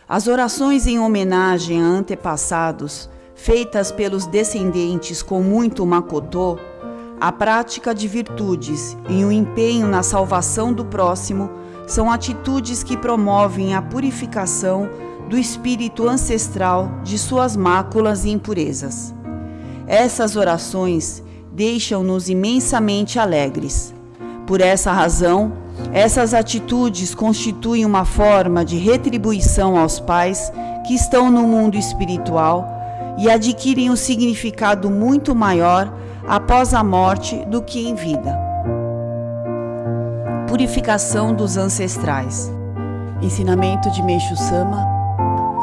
As orações em homenagem a antepassados, feitas pelos descendentes com muito macotô, a prática de virtudes e o empenho na salvação do próximo são atitudes que promovem a purificação do espírito ancestral de suas máculas e impurezas. Essas orações deixam-nos imensamente alegres. Por essa razão, essas atitudes constituem uma forma de retribuição aos pais que estão no mundo espiritual e adquirem um significado muito maior após a morte do que em vida. Purificação dos ancestrais. Ensinamento de Meixo Sama,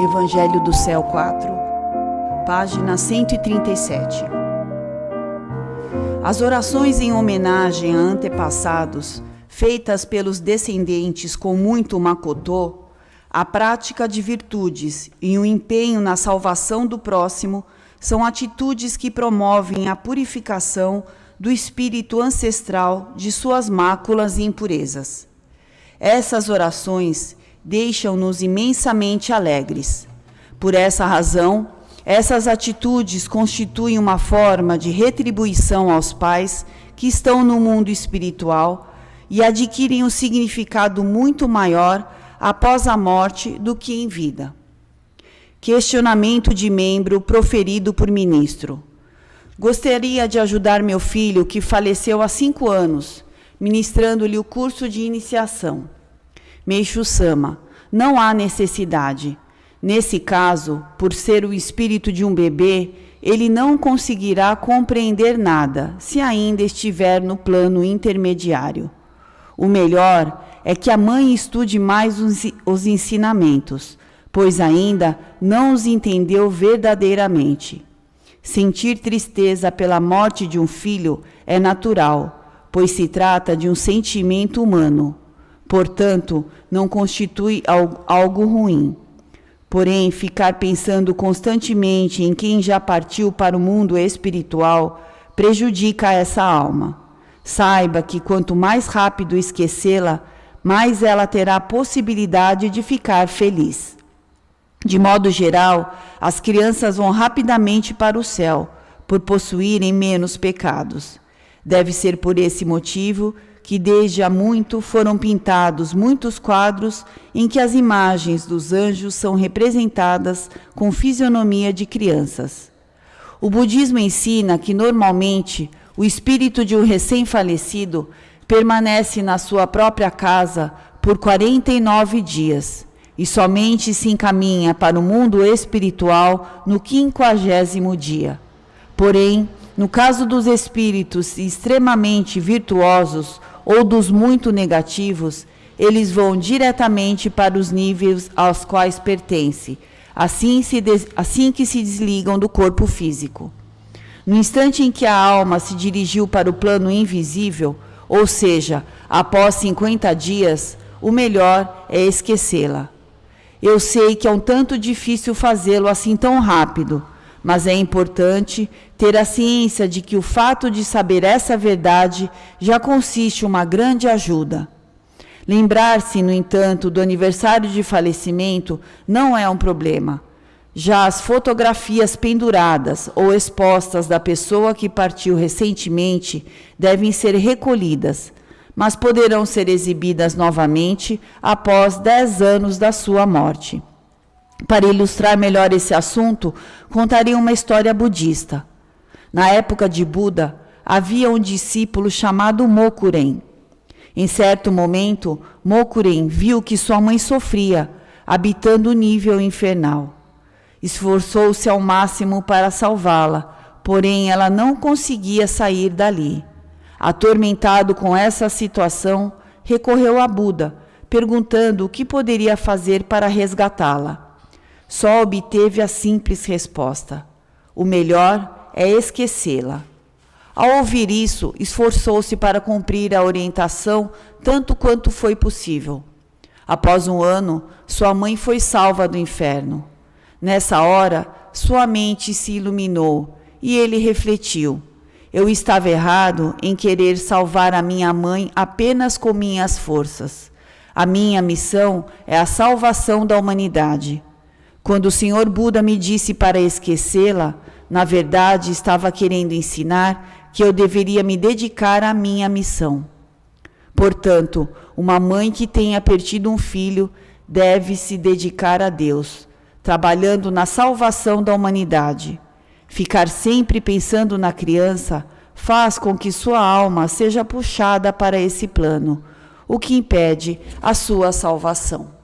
Evangelho do Céu 4, página 137. As orações em homenagem a antepassados, feitas pelos descendentes com muito macotô, a prática de virtudes e o empenho na salvação do próximo são atitudes que promovem a purificação do espírito ancestral de suas máculas e impurezas. Essas orações deixam-nos imensamente alegres. Por essa razão, essas atitudes constituem uma forma de retribuição aos pais que estão no mundo espiritual e adquirem um significado muito maior após a morte do que em vida. Questionamento de membro proferido por ministro. Gostaria de ajudar meu filho que faleceu há 5 anos, ministrando-lhe o curso de iniciação. Meixo Sama, não há necessidade. Nesse caso, por ser o espírito de um bebê, ele não conseguirá compreender nada, se ainda estiver no plano intermediário. O melhor é que a mãe estude mais os ensinamentos, pois ainda não os entendeu verdadeiramente. Sentir tristeza pela morte de um filho é natural, pois se trata de um sentimento humano. Portanto, não constitui algo ruim. Porém, ficar pensando constantemente em quem já partiu para o mundo espiritual prejudica essa alma. Saiba que quanto mais rápido esquecê-la, mais ela terá a possibilidade de ficar feliz. De modo geral, as crianças vão rapidamente para o céu, por possuírem menos pecados. Deve ser por esse motivo que desde há muito foram pintados muitos quadros em que as imagens dos anjos são representadas com fisionomia de crianças. O budismo ensina que, normalmente, o espírito de um recém-falecido permanece na sua própria casa por 49 dias e somente se encaminha para o mundo espiritual no 50º dia. Porém, no caso dos espíritos extremamente virtuosos ou dos muito negativos, eles vão diretamente para os níveis aos quais pertencem, assim que se desligam do corpo físico. No instante em que a alma se dirigiu para o plano invisível, ou seja, após 50 dias, o melhor é esquecê-la. Eu sei que é um tanto difícil fazê-lo assim tão rápido, mas é importante ter a ciência de que o fato de saber essa verdade já consiste em uma grande ajuda. Lembrar-se, no entanto, do aniversário de falecimento não é um problema. Já as fotografias penduradas ou expostas da pessoa que partiu recentemente devem ser recolhidas, mas poderão ser exibidas novamente após 10 anos da sua morte. Para ilustrar melhor esse assunto, contarei uma história budista. Na época de Buda, havia um discípulo chamado Mokuren. Em certo momento, Mokuren viu que sua mãe sofria, habitando o nível infernal. Esforçou-se ao máximo para salvá-la, porém ela não conseguia sair dali. Atormentado com essa situação, recorreu a Buda, perguntando o que poderia fazer para resgatá-la. Só obteve a simples resposta: o melhor é esquecê-la. Ao ouvir isso, esforçou-se para cumprir a orientação tanto quanto foi possível. Após 1 ano, sua mãe foi salva do inferno. Nessa hora, sua mente se iluminou e ele refletiu: eu estava errado em querer salvar a minha mãe apenas com minhas forças. A minha missão é a salvação da humanidade. Quando o Senhor Buda me disse para esquecê-la, na verdade estava querendo ensinar que eu deveria me dedicar à minha missão. Portanto, uma mãe que tenha perdido um filho deve se dedicar a Deus, trabalhando na salvação da humanidade. Ficar sempre pensando na criança faz com que sua alma seja puxada para esse plano, o que impede a sua salvação.